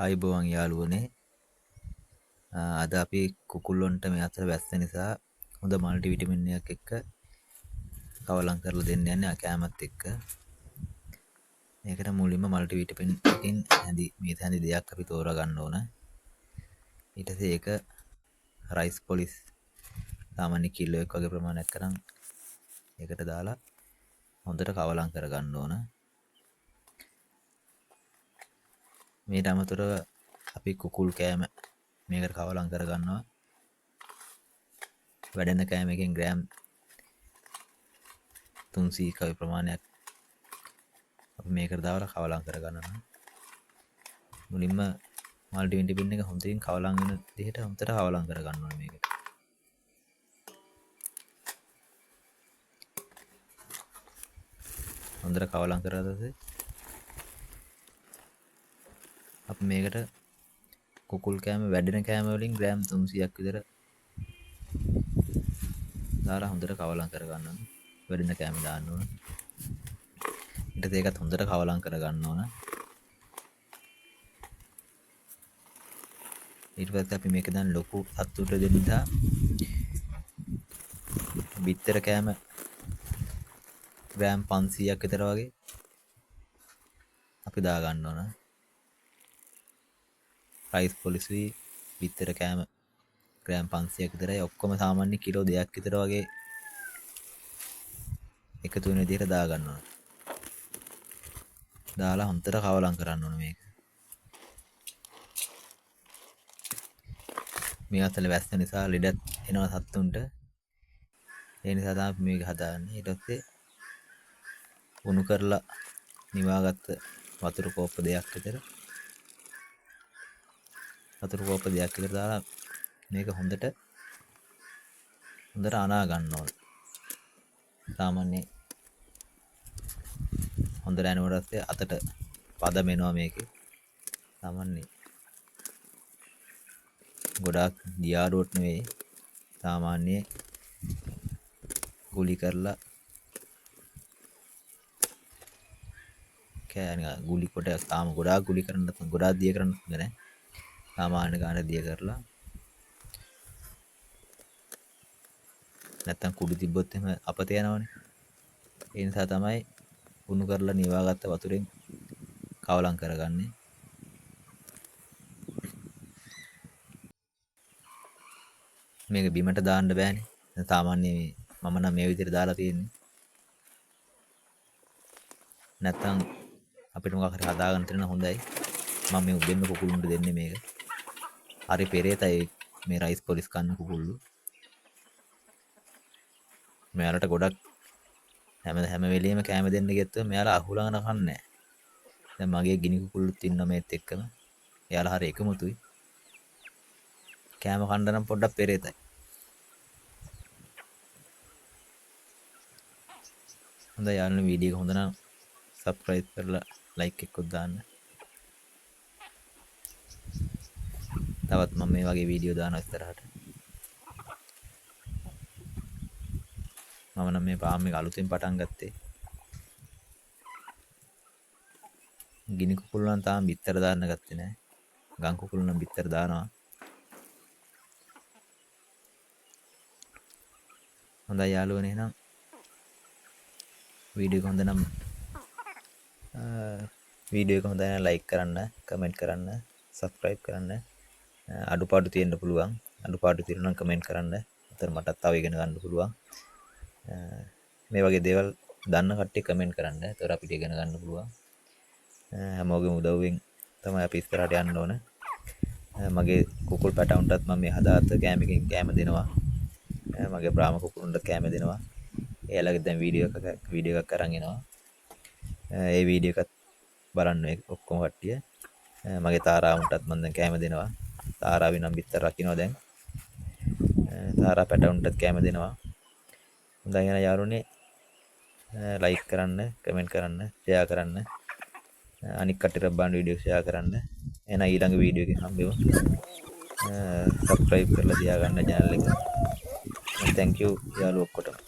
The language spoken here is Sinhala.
ආයුබෝවන් යාළුවනේ. අද අපි කුකුල්ලොන්ට මේ අතර වැස්ස නිසා හොඳ මල්ටි විටමින් එකක් එක්ක කවලම් කරලා දෙන්න යන්නේ කෑමත් එක්ක. මේකට මුලින්ම මල්ටි විටමින් එකකින් හැඳි දෙයක් අපි තෝරා ගන්න ඕන. ඊට පස්සේ ඒක රයිස් පොලිස් සාමාන්‍ය කිලෝ 1 වගේ ප්‍රමාණයක් කරන් ඒකට දාලා හොඳට කවලම් කර ගන්න ඕන. මේට අමතරව අපි කුකුල් කෑම මේකට කවලම් කර ගන්නවා. වැඩෙන කෑම එකෙන් ග්‍රෑම් 300ක ප්‍රමාණයක් අපි මේකට දාලා කවලම් කර ගන්නවා. මුලින්ම මල්ටි විටමින් එක හොඳින් කවලම් වෙන විදිහට හොඳට කවලම් කර ගන්න ඕනේ මේකට. හොඳට කවලම් කරලා දැසේ අපි මේකට කුකුල් කෑම වැඩෙන කෑම වලින් ග්‍රෑම් 300ක් විතර දාලා හොඳට කවලම් කර ගන්න ඕනේ. වැඩෙන කෑම දාන්න ඕන. ඊට පස්සේ ඒකත් හොඳට කවලම් කර ගන්න ඕන. ඊට පස්සේ අපි මේක දැන් ලොකු අත්තුට දෙන්න නිසා බිත්තර කෑම ග්‍රෑම් 500ක් විතර වගේ අපි දා ගන්න ඕන. රයිස් පොලිසි බිත්තර කෑම ග්‍රෑම් 500ක් විතරයි. ඔක්කොම සාමාන්‍ය කිලෝ 2ක් විතර වගේ එකතු වෙන විදිහට දා ගන්න ඕන. දාලා හොඳට කවලම් කරන්න ඕන මේක. මේ අතල වැස්ස නිසා ලෙඩත් එනවා සත්තුන්ට. ඒ නිසා තමයි මේක හදාන්නේ. ඊට පස්සේ උණු කරලා නිවාගත්ත වතුර කෝප්ප 2ක් විතර දාලා මේක හොඳට අනා ගන්න ඕන. සාමාන්‍ය හොඳට ඇනුවට පස්සේ අතට පදම එනවා මේකේ. සාමාන්‍ය ගොඩාක් දියාරුවට නෙවෙයි, සාමාන්‍ය ගුලි කරලා ගුලි කොටයක් තාම ගොඩාක් ගුලි කරන්න ගොඩාක් දිය කරන්න නැහැ. සාමාන්‍ය ගාන දිය කරලා නැත්තම් කුඩු තිබ්බොත් එහෙම අපත යනවනේ. ඒ නිසා තමයි උණු කරලා නිවාගත්ත වතුරෙන් කවලම් කරගන්නේ. මේක බිමට දාන්න බෑනේ. සාමාන්‍ය මම නම් මේ විදිහට දාලා තියෙන්නේ. නැත්තම් අපිට මොකක් හරි හදාගන්න තියෙන හොඳයි. මම මේ උදෙන්න කුකුළුන්ට දෙන්නේ මේක. හරි පෙරේතයි මේ රයිස් පොලිස් කන්න කුකුල්ලු. මෙයාලට ගොඩක් හැම වෙලෙම කැම දෙන්න ගියොත් මෙයාලා අහුලගෙන කන්නේ. දැන් මගේ ගිනි කුකුල්ලුත් ඉන්නවා මේත් එක්කම. එයාලා හරි එකමුතුයි. කැම කන්න නම් පොඩ්ඩක් පෙරේතයි. හොඳයි යාළුවනේ, වීඩියෝ එක හොඳ නම් subscribe කරලා like එකක් දාන්න. තවත් මම මේ වගේ වීඩියෝ දානවා ඉස්සරහට. මම නම් මේ ෆාම් එක අලුතෙන් පටන් ගත්තේ. ගිනි කුකුල්ලු නම් තාම බිත්තර දාන්න ගත්තේ නැහැ. ගම් කුකුල්ලු නම් බිත්තර දානවා. හොඳයි යාළුවනේ, එහෙනම් වීඩියෝ එක හොඳ නම් like කරන්න, comment කරන්න, subscribe කරන්න. අඩුපාඩු තියෙන්න පුළුවන්. අඩුපාඩු තියෙනවා නම් comment කරන්න. අතන මටත් තව ඉගෙන ගන්න පුළුවන්. මේ වගේ දේවල් දන්න කට්ටිය comment කරන්න. ඒතර අපිට ඉගෙන ගන්න පුළුවන්. හැමෝගෙම උදව්වෙන් තමයි අපි ඉස්සරහට යන්න ඕන. මගේ කුකුල් පැටවුන්ටත් මම මේ හදාගත්ත කෑමකින් කෑම දෙනවා. මගේ බ්‍රාම කුකුළුන්ට කෑම දෙනවා. එයාලගේ දැන් වීඩියෝ එකක් අරන් එනවා. ඒ වීඩියෝ එකත් බලන්න ඔක්කොම කට්ටිය. මගේ තාරාවුන්ටත් මම දැන් කෑම දෙනවා. තාරාවි නම් බිත්තර රකින්නවා දැන්. තාරා පැටවුන්ටත් කෑම දෙනවා. හොඳයි එහෙනම් යාළුවනේ, like කරන්න, comment කරන්න, share කරන්න. අනික් කට්ටියට බලන්න වීඩියෝ share කරන්න. එහෙනම් ඊළඟ වීඩියෝ එකකින් හම්බෙමු. subscribe කරලා තියාගන්න channel එක. thank you යාළුවෝ ඔක්කොටම.